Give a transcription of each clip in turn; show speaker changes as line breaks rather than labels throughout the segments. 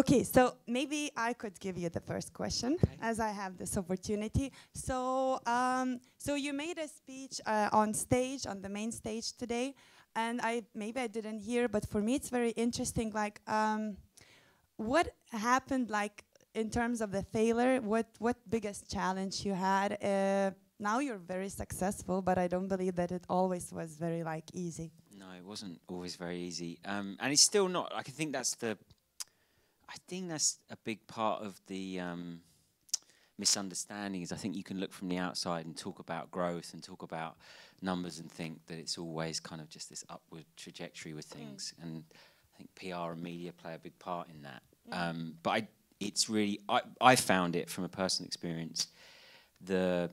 Okay, so maybe I could give you the first question,
Okay.
as I have this opportunity. So, so you made a speech on stage, on the main stage today, and maybe I didn't hear, but for me it's very interesting. Like, what happened, like in terms of the failure? What biggest challenge you had? Now you're very successful, but I don't believe that it always was very like easy.
No, it wasn't always very easy, and it's still not. I think that's a big part of the misunderstanding. Is I think you can look from the outside and talk about growth and talk about numbers and think that it's always kind of just this upward trajectory with things. And I think PR and media play a big part in that. But it's really I found it from a personal experience. The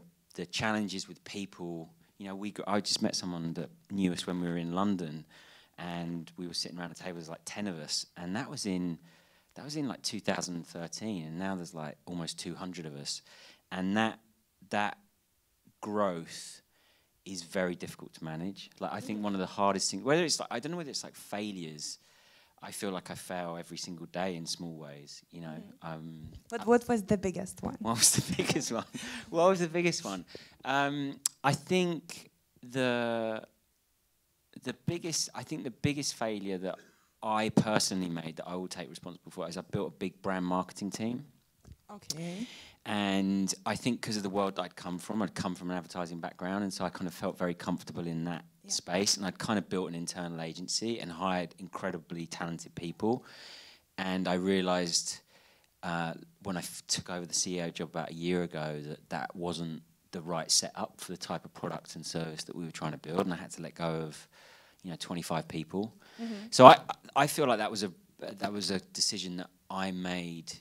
challenges with people. You know, I just met someone that knew us when we were in London, and we were sitting around a table. There's like 10 of us, and that was in like 2013, and now there's like almost 200 of us, and that growth is very difficult to manage. Like I think one of the hardest things, whether it's like, I don't know whether it's like failures. I feel like I fail every single day in small ways, you know.
But what was the biggest one?
What was the biggest one? What was the biggest one? I think the biggest failure that I personally made that I will take responsibility for is I built a big brand marketing team.
Okay.
And I think because of the world I'd come from an advertising background, and so I kind of felt very comfortable in that space, and I'd kind of built an internal agency and hired incredibly talented people. And I realized when I took over the CEO job about a year ago that wasn't the right setup for the type of product and service that we were trying to build, and I had to let go of 25 people. So I feel like that was a decision that I made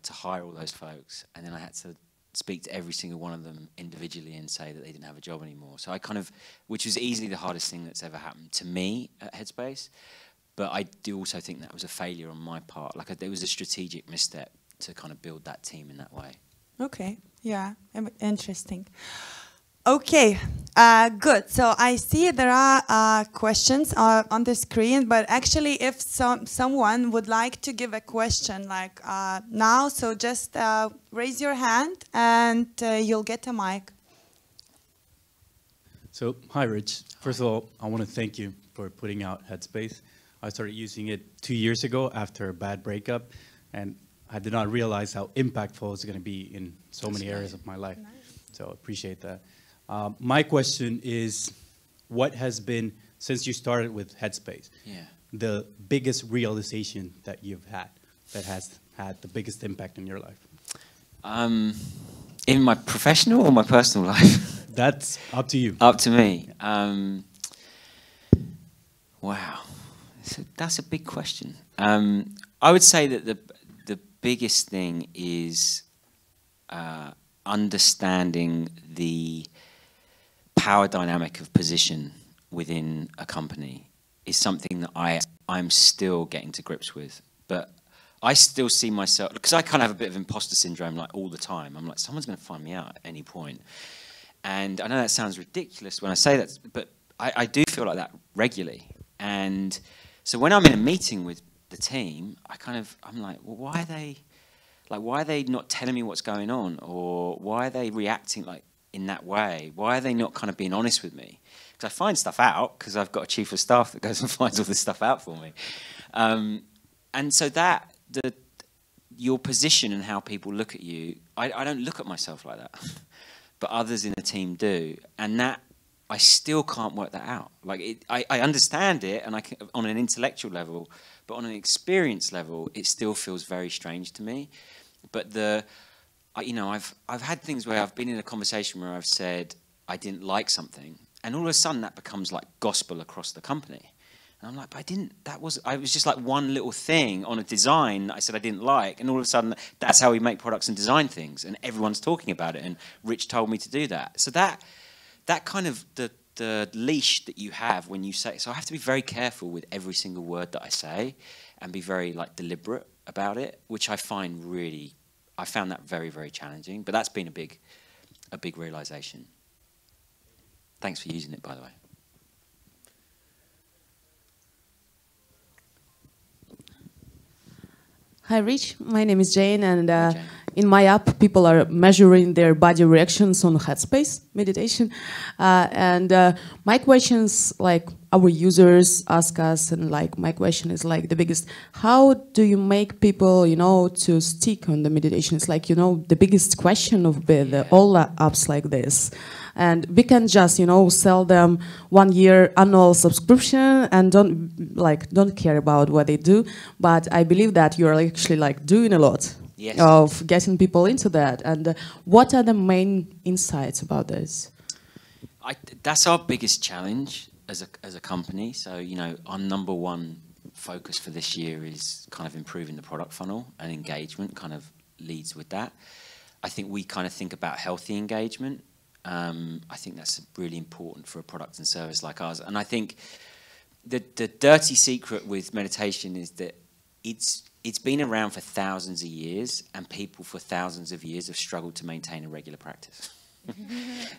to hire all those folks, and then I had to speak to every single one of them individually and say that they didn't have a job anymore. So which was easily the hardest thing that's ever happened to me at Headspace, but I do also think that was a failure on my part. Like there was a strategic misstep to kind of build that team in that way.
Okay, yeah, interesting. Okay, good. So I see there are questions on the screen, but actually if someone would like to give a question like now, so just raise your hand and you'll get a mic.
So, hi Rich. First of all, I want to thank you for putting out Headspace. I started using it 2 years ago after a bad breakup, and I did not realize how impactful it's going to be in so many areas of my life. Nice. So I appreciate that. My question is, what has been, since you started with Headspace, the biggest realization that you've had that has had the biggest impact in your life?
In my professional or my personal life?
That's up to you.
Up to me. Wow, that's a big question. I would say that the biggest thing is understanding the power dynamic of position within a company is something that I'm still getting to grips with. But I still see myself, because I kind of have a bit of imposter syndrome like all the time. I'm like, someone's going to find me out at any point. And I know that sounds ridiculous when I say that, but I do feel like that regularly. And so when I'm in a meeting with the team, I'm like, well, why are they not telling me what's going on? Or why are they reacting like in that way? Why are they not kind of being honest with me? Because I find stuff out because I've got a chief of staff that goes and finds all this stuff out for me. And so your position and how people look at you, I don't look at myself like that, but others in the team do. And that, I still can't work that out. Like I understand it, and on an intellectual level, but on an experience level, it still feels very strange to me. But I've had things where I've been in a conversation where I've said I didn't like something, and all of a sudden that becomes like gospel across the company. And I'm like, but I was just like one little thing on a design that I said I didn't like, and all of a sudden that's how we make products and design things, and everyone's talking about it, and Rich told me to do that. So that kind of the leash that you have when you say, so I have to be very careful with every single word that I say and be very like deliberate about it, which I found that very, very challenging, but that's been a big realization. Thanks for using it, by the way.
Hi, Rich. My name is Jane, and
Hi, Jane.
in my app, people are measuring their body reactions on Headspace meditation. My questions, like our users ask us, and like my question is like the biggest: how do you make people, to stick on the meditation? It's like the biggest question of all apps like this. And we can just, sell them 1 year annual subscription and don't care about what they do. But I believe that you're actually like doing a lot of getting people into that. And what are the main insights about this?
That's our biggest challenge as a company. So, our number one focus for this year is kind of improving the product funnel, and engagement kind of leads with that. I think we kind of think about healthy engagement. I think that's really important for a product and service like ours. And I think the dirty secret with meditation is that it's been around for thousands of years, and people for thousands of years have struggled to maintain a regular practice.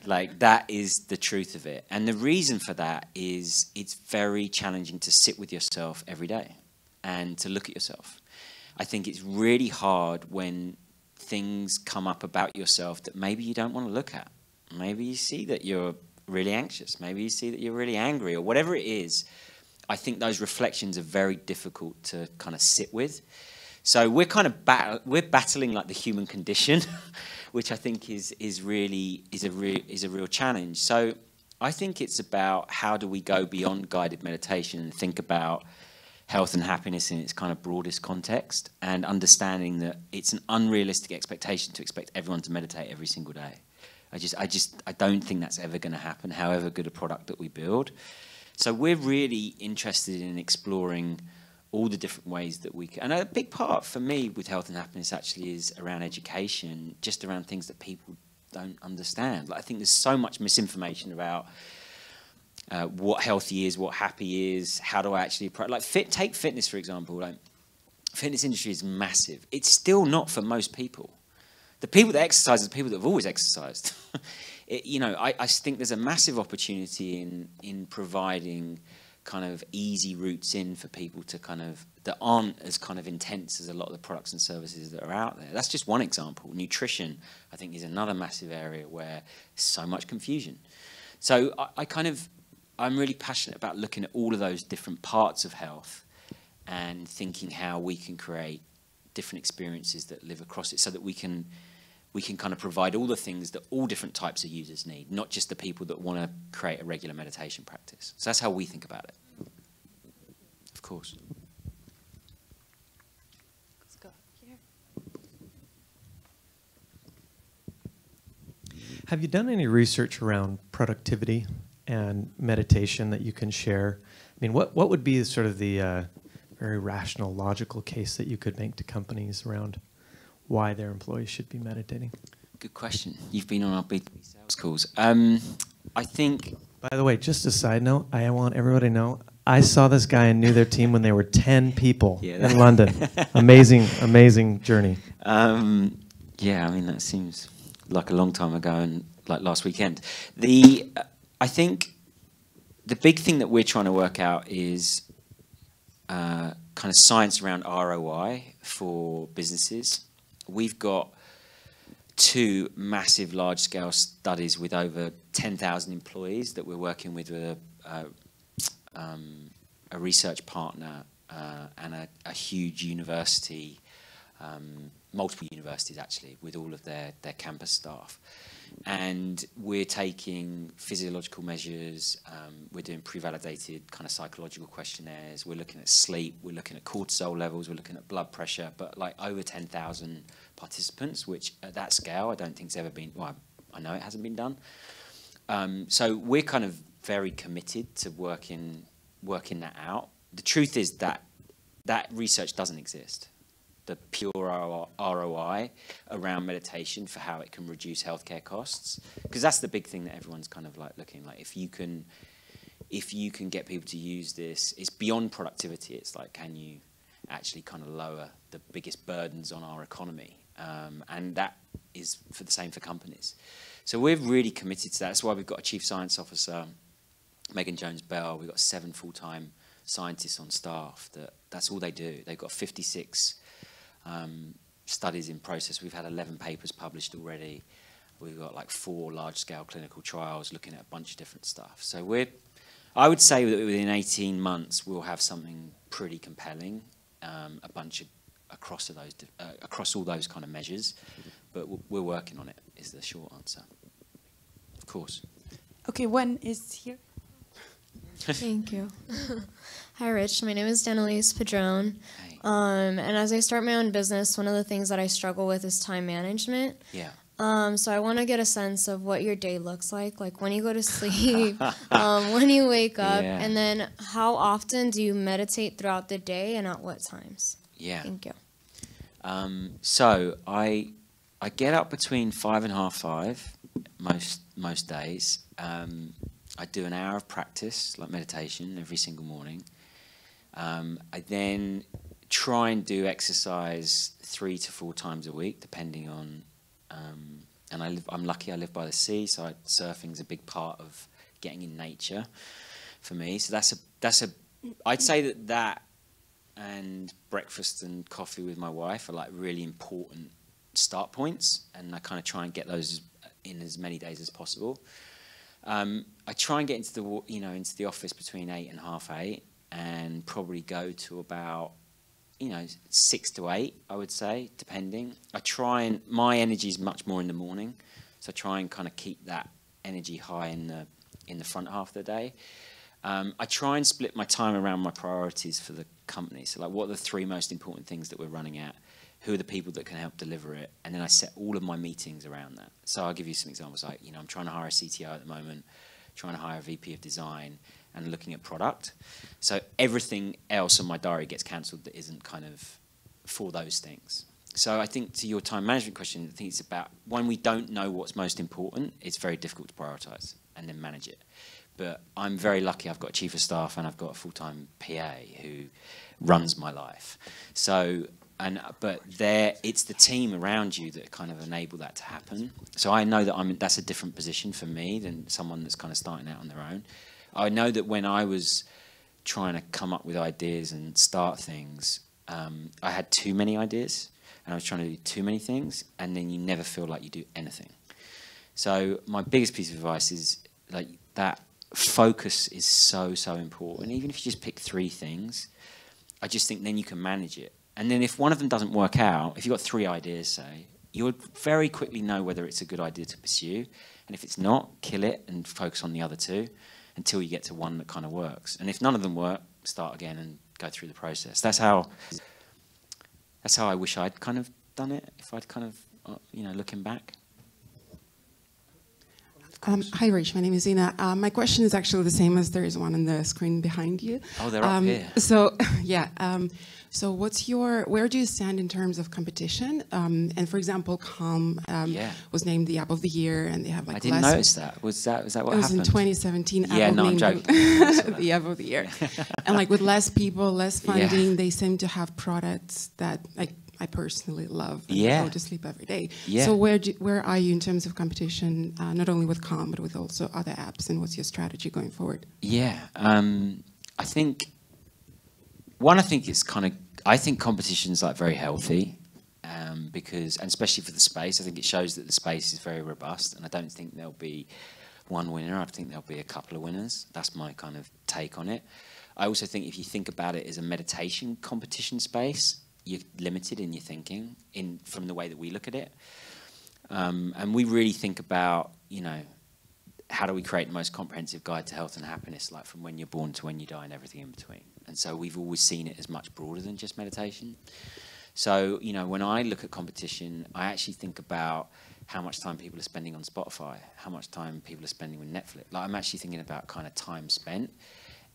Like, that is the truth of it. And the reason for that is it's very challenging to sit with yourself every day and to look at yourself. I think it's really hard when things come up about yourself that maybe you don't want to look at. Maybe you see that you're really anxious. Maybe you see that you're really angry, or whatever it is. I think those reflections are very difficult to kind of sit with. So we're kind of battling like the human condition, which I think is a real challenge. So I think it's about how do we go beyond guided meditation and think about health and happiness in its kind of broadest context, and understanding that it's an unrealistic expectation to expect everyone to meditate every single day. I don't think that's ever going to happen, however good a product that we build. So we're really interested in exploring all the different ways that we can. And a big part for me with health and happiness actually is around education, just around things that people don't understand. Like, I think there's so much misinformation about what healthy is, what happy is, how do I actually take fitness, for example. Like, fitness industry is massive. It's still not for most people. The people that exercise are the people that have always exercised. I think there's a massive opportunity in providing kind of easy routes in for people to that aren't as kind of intense as a lot of the products and services that are out there. That's just one example. Nutrition, I think, is another massive area where there's so much confusion. So I'm really passionate about looking at all of those different parts of health and thinking how we can create different experiences that live across it, so that we can kind of provide all the things that all different types of users need, not just the people that want to create a regular meditation practice. So that's how we think about it. Of course.
Let's go here.
Have you done any research around productivity and meditation that you can share? I mean, what would be sort of the very rational, logical case that you could make to companies around why their employees should be meditating?
Good question. You've been on our B2B sales calls. I think...
By the way, just a side note, I want everybody to know, I saw this guy and knew their team when they were 10 people in London. Amazing journey.
Yeah, I mean, that seems like a long time ago and like last weekend. I think the big thing that we're trying to work out is kind of science around ROI for businesses. We've got 2 massive large-scale studies with over 10,000 employees that we're working with a research partner and a huge university, multiple universities actually, with all of their campus staff. And we're taking physiological measures, we're doing pre-validated kind of psychological questionnaires, we're looking at sleep, we're looking at cortisol levels, we're looking at blood pressure, but like over 10,000 participants, which at that scale I don't think has ever been, well, I know it hasn't been done. So we're kind of very committed to working that out. The truth is that research doesn't exist. The pure ROI around meditation for how it can reduce healthcare costs, because that's the big thing that everyone's kind of like looking like. If you can get people to use this, it's beyond productivity. It's like, can you actually kind of lower the biggest burdens on our economy? And that is for the same for companies. So we're really committed to that. That's why we've got a chief science officer, Megan Jones-Bell. We've got 7 full-time scientists on staff. That's all they do. They've got 56 studies in process. We've had 11 papers published already. We've got like 4 large-scale clinical trials looking at a bunch of different stuff. So I would say that within 18 months we'll have something pretty compelling, a bunch of across all those kind of measures. But we're working on it, is the short answer. Of course.
Okay, one is here.
Thank you. Hi, Rich. My name is Denelise Padron.
Hey.
And as I start my own business, one of the things that I struggle with is time management.
Yeah.
So I want to get a sense of what your day looks like when you go to sleep, when you wake up,
Yeah.
and then how often do you meditate throughout the day and at what times?
Yeah.
Thank you.
So I get up between 5 and half 5 most days. I do an hour of practice, like meditation, every single morning. I then try and do exercise 3 to 4 times a week, depending on. And I'm lucky. I live by the sea, so surfing's a big part of getting in nature for me. So that's a. I'd say that and breakfast and coffee with my wife are like really important start points, and I kind of try and get those in as many days as possible. I try and get into the office between 8 and half 8, and probably go to about 6 to 8, I would say, depending. My energy is much more in the morning, so I try and kind of keep that energy high in the front half of the day. I try and split my time around my priorities for the company. So like, what are the 3 most important things that we're running at? Who are the people that can help deliver it? And then I set all of my meetings around that. So I'll give you some examples. Like, I'm trying to hire a CTO at the moment, trying to hire a VP of design, and looking at product. So everything else on my diary gets cancelled that isn't kind of for those things. So I think, to your time management question, I think it's about when we don't know what's most important, it's very difficult to prioritise and then manage it. But I'm very lucky. I've got a chief of staff and I've got a full-time PA who runs my life. So, but it's the team around you that kind of enable that to happen. So I know that that's a different position for me than someone that's kind of starting out on their own. I know that when I was trying to come up with ideas and start things, I had too many ideas and I was trying to do too many things, and then you never feel like you do anything. So my biggest piece of advice is like that focus is so important. Even if you just pick 3 things, I just think then you can manage it. And then if one of them doesn't work out, if you've got 3 ideas, say, you'll very quickly know whether it's a good idea to pursue. And if it's not, kill it and focus on the other 2 until you get to one that kind of works. And if none of them work, start again and go through the process. That's how I wish I'd kind of done it, if I'd kind of, looking back.
Hi, Rich. My name is Ina. My question is actually the same as there is one on the screen behind you.
Oh, they're up here.
So, yeah. So where do you stand in terms of competition? And for example, Calm was named the app of the year, and they have like.
I didn't notice that. Was that what happened?
It was in 2017.
Yeah,
Apple
no, I'm
named
joking.
the app of the year, and like with less people, less funding, they seem to have products that like I personally love. And go to sleep every day.
Yeah.
So where are you in terms of competition? Not only with Calm, but with also other apps, and what's your strategy going forward?
Yeah, I think. One, I think competition's like very healthy, because, and especially for the space, I think it shows that the space is very robust, and I don't think there'll be one winner. I think there'll be a couple of winners. That's my kind of take on it. I also think if you think about it as a meditation competition space, you're limited in your thinking from the way that we look at it, and we really think about, how do we create the most comprehensive guide to health and happiness, like from when you're born to when you die and everything in between. And so we've always seen it as much broader than just meditation. So, when I look at competition, I actually think about how much time people are spending on Spotify, how much time people are spending with Netflix. Like, I'm actually thinking about kind of time spent.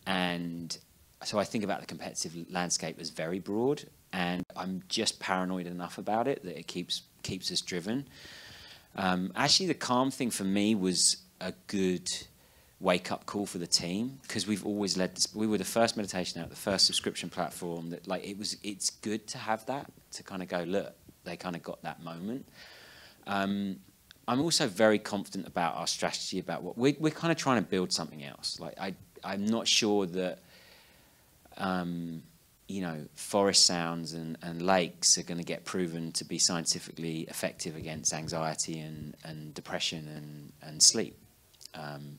And so I think about the competitive landscape as very broad, and I'm just paranoid enough about it that it keeps us driven. Actually, the Calm thing for me was a good wake-up call for the team, because we've always led this. We were the first meditation app, the first subscription platform that, like, it's good to have that, to kind of go, look, they kind of got that moment. I'm also very confident about our strategy, about what we're kind of trying to build something else. Like, I'm not sure that you know, forest sounds and lakes are going to get proven to be scientifically effective against anxiety and depression and sleep,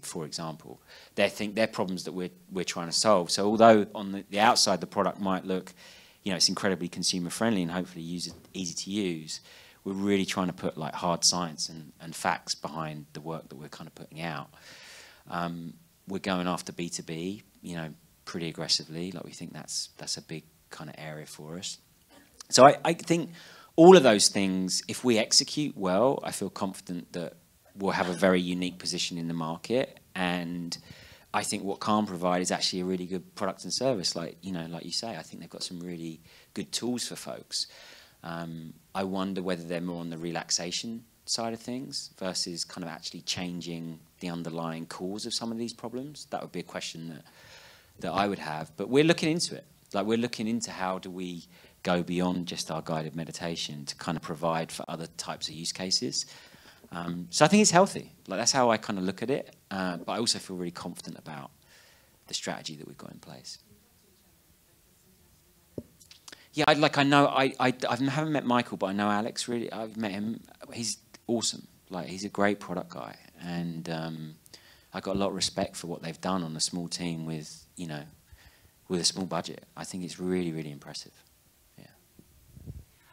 for example. They're problems that we're trying to solve. So although on the outside the product might look, you know, it's incredibly consumer friendly and hopefully easy to use, we're really trying to put like hard science and facts behind the work that we're kind of putting out. We're going after B2B, you know, pretty aggressively. Like we think that's a big kind of area for us. So I think all of those things, if we execute well, I feel confident that we'll have a very unique position in the market. And I think what Calm provide is actually a really good product and service. Like, you know, like you say, I think they've got some really good tools for folks. I wonder whether they're more on the relaxation side of things versus kind of actually changing the underlying cause of some of these problems. That would be a question that I would have. But we're looking into it. Like, we're looking into how do we go beyond just our guided meditation to kind of provide for other types of use cases. So I think it's healthy. Like, that's how I kind of look at it. But I also feel really confident about the strategy that we've got in place. Yeah, I haven't met Michael, but I know Alex really. I've met him. He's awesome. Like, he's a great product guy. And I got a lot of respect for what they've done on a small team with, you know, with a small budget. I think it's really, really impressive. Yeah.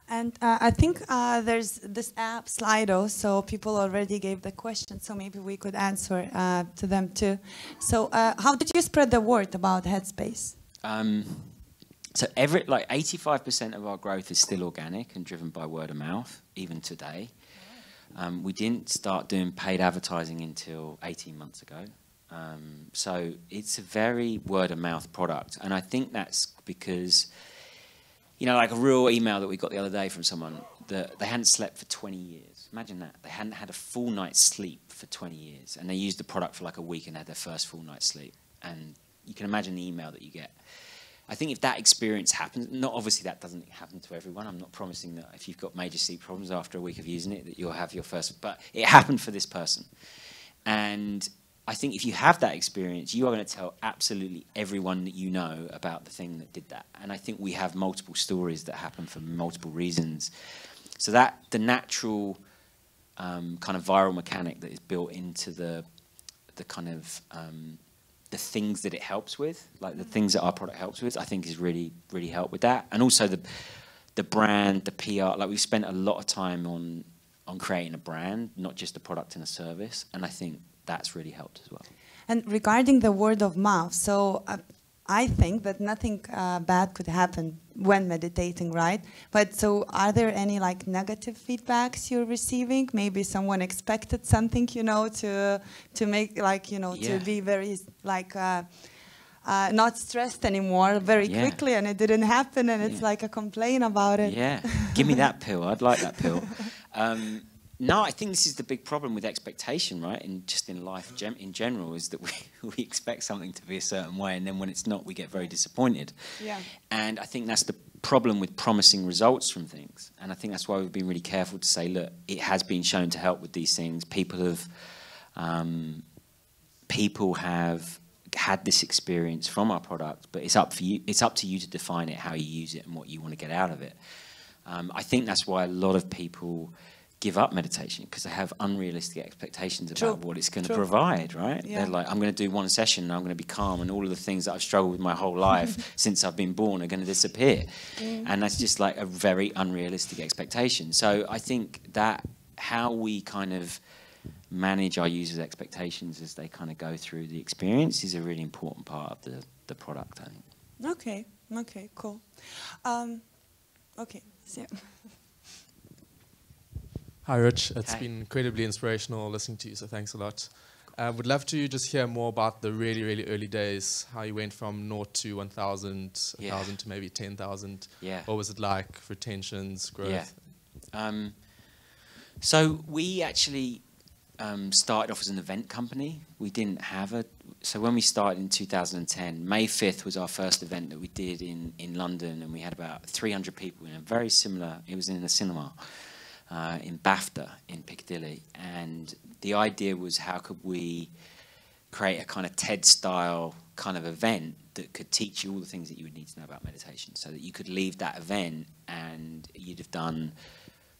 And I think there's this app, Slido, so people already gave the question, so maybe we could answer to them too. So how did you spread the word about Headspace?
So 85% of our growth is still organic and driven by word of mouth, even today. We didn't start doing paid advertising until 18 months ago. So it's a very word-of-mouth product. And I think that's because, you know, like a real email that we got the other day from someone, that they hadn't slept for 20 years. Imagine that. They hadn't had a full night's sleep for 20 years. And they used the product for like a week and had their first full night's sleep. And you can imagine the email that you get. I think if that experience happens, obviously that doesn't happen to everyone. I'm not promising that if you've got major sleep problems after a week of using it, that you'll have your first, but it happened for this person. And I think if you have that experience, you are going to tell absolutely everyone that you know about the thing that did that. And I think we have multiple stories that happen for multiple reasons. So that the natural kind of viral mechanic that is built into the kind of the things that it helps with, like the things that our product helps with, I think is really, really helped with that. And also the brand, the PR, like we've spent a lot of time on creating a brand, not just a product and a service. And I think that's really helped as well.
And regarding the word of mouth, so I think that nothing bad could happen when meditating, right? But so are there any like negative feedbacks you're receiving? Maybe someone expected something, you know, to make like, you know, to be very like not stressed anymore very quickly, and it didn't happen, and it's like a complaint about it.
Yeah, give me that pill. I'd like that pill. No, I think this is the big problem with expectation, right? In life in general, is that we expect something to be a certain way, and then when it's not, we get very disappointed. Yeah. And I think that's the problem with promising results from things. And I think that's why we've been really careful to say, look, it has been shown to help with these things. People have had this experience from our product, but it's up to you to define it, how you use it, and what you want to get out of it. I think that's why a lot of people give up meditation, because they have unrealistic expectations about what it's going to provide, right? Yeah. They're like, I'm going to do one session and I'm going to be calm, and all of the things that I've struggled with my whole life since I've been born are going to disappear. And that's just like a very unrealistic expectation. So I think that how we kind of manage our users' expectations as they kind of go through the experience is a really important part of the product, I think.
Okay, cool. Okay, so...
Hi, Rich. It's been incredibly inspirational listening to you, so thanks a lot. Would love to just hear more about the really, really early days, how you went from 0 to 1,000, 1,000 to maybe 10,000. Yeah. What was it like? Retentions, growth?
Yeah. So we actually started off as an event company. We didn't have so when we started in 2010, May 5th was our first event that we did in London, and we had about 300 people in a very similar, it was in a cinema. In BAFTA in Piccadilly, and the idea was how could we create a kind of TED-style kind of event that could teach you all the things that you would need to know about meditation, so that you could leave that event and you'd have done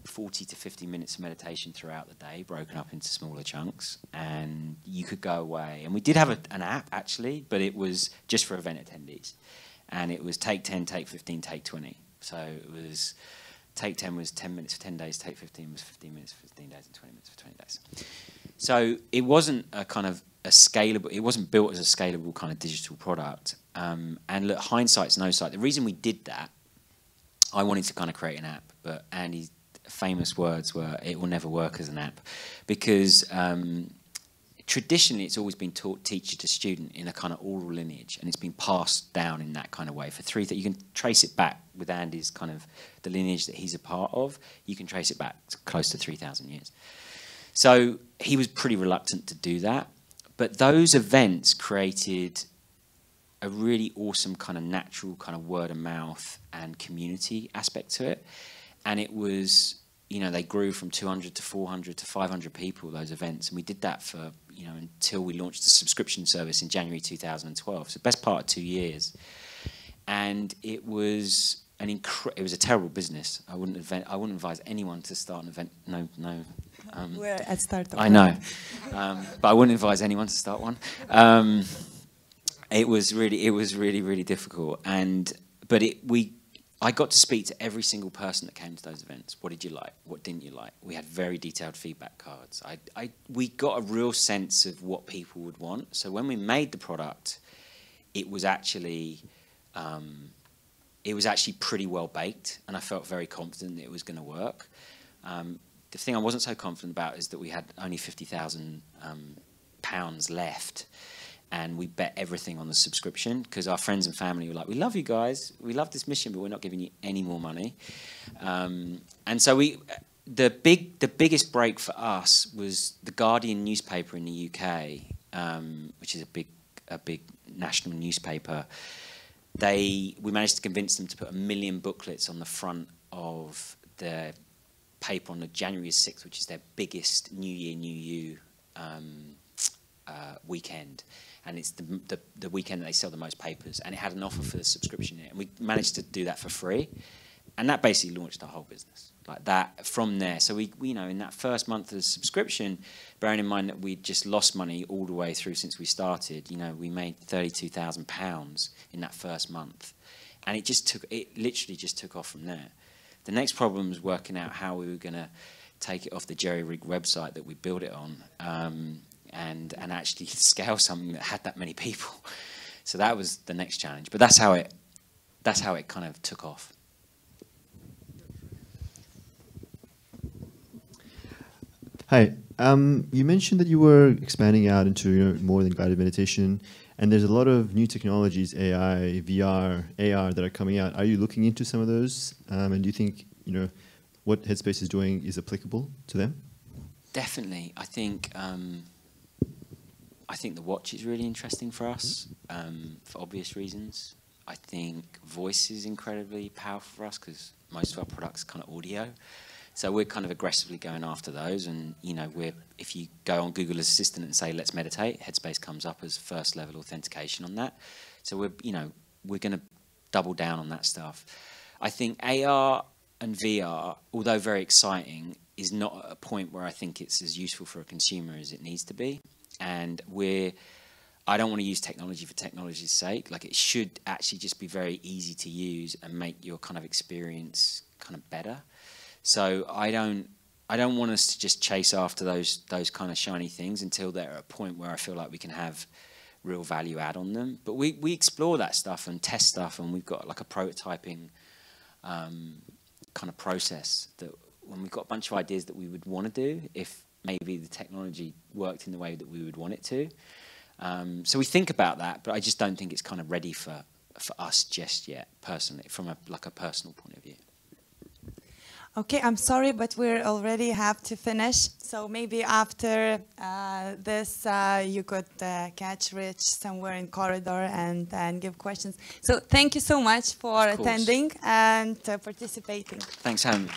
40 to 50 minutes of meditation throughout the day, broken up into smaller chunks, and you could go away. And we did have an app, actually, but it was just for event attendees. And it was take 10, take 15, take 20. So it was, take 10 was 10 minutes for 10 days, take 15 was 15 minutes for 15 days, and 20 minutes for 20 days. So it wasn't a kind of a scalable, it wasn't built as a scalable kind of digital product. And look, hindsight's no sight. The reason we did that, I wanted to kind of create an app, but Andy's famous words were, it will never work as an app, because traditionally it's always been taught teacher to student in a kind of oral lineage, and it's been passed down in that kind of way for you can trace it back with Andy's kind of the lineage that he's a part of. You can trace it back to close to 3,000 years. So he was pretty reluctant to do that, but those events created a really awesome kind of natural kind of word of mouth and community aspect to it. And it was, you know, they grew from 200 to 400 to 500 people, those events. And we did that for, you know, until we launched the subscription service in January 2012. So best part of 2 years. And it was it was a terrible business. I wouldn't advise anyone to start an event.
We're at startup.
I know. But I wouldn't advise anyone to start one. It was really difficult. I got to speak to every single person that came to those events. What did you like? What didn't you like? We had very detailed feedback cards. We got a real sense of what people would want. So when we made the product, it was actually pretty well baked, and I felt very confident that it was going to work. The thing I wasn't so confident about is that we had only £50,000 left. And we bet everything on the subscription, because our friends and family were like, we love you guys, we love this mission, but we're not giving you any more money. And so the biggest break for us was the Guardian newspaper in the UK, which is a big national newspaper. We managed to convince them to put 1 million booklets on the front of their paper on the January 6th, which is their biggest New Year, New You weekend. And it's the weekend that they sell the most papers, and it had an offer for the subscription in it. And we managed to do that for free, and that basically launched our whole business like that from there. So we you know, in that first month of the subscription, bearing in mind that we'd just lost money all the way through since we started, you know, we made £32,000 in that first month, and it literally just took off from there. The next problem was working out how we were going to take it off the jerry-rigged website that we built it on. And actually scale something that had that many people. So that was the next challenge. But that's how it kind of took off.
Hi. You mentioned that you were expanding out into, you know, more than guided meditation, and there's a lot of new technologies, AI, VR, AR, that are coming out. Are you looking into some of those? And do you think, you know, what Headspace is doing is applicable to them?
Definitely. I think the watch is really interesting for us, for obvious reasons. I think voice is incredibly powerful for us, because most of our products are kind of audio. So we're kind of aggressively going after those. And, you know, if you go on Google Assistant and say, let's meditate, Headspace comes up as first level authentication on that. So we're going to double down on that stuff. I think AR and VR, although very exciting, is not at a point where I think it's as useful for a consumer as it needs to be. And I don't want to use technology for technology's sake. Like, it should actually just be very easy to use and make your kind of experience kind of better. So I don't want us to just chase after those kind of shiny things until they're at a point where I feel like we can have real value add on them. But we explore that stuff and test stuff, and we've got like a prototyping kind of process that when we've got a bunch of ideas that we would want to do if maybe the technology worked in the way that we would want it to. So we think about that, but I just don't think it's kind of ready for us just yet, personally, from a personal point of view.
Okay, I'm sorry, but we already have to finish. So maybe after this, you could catch Rich somewhere in corridor and give questions. So thank you so much for attending and participating.
Thanks, Helen.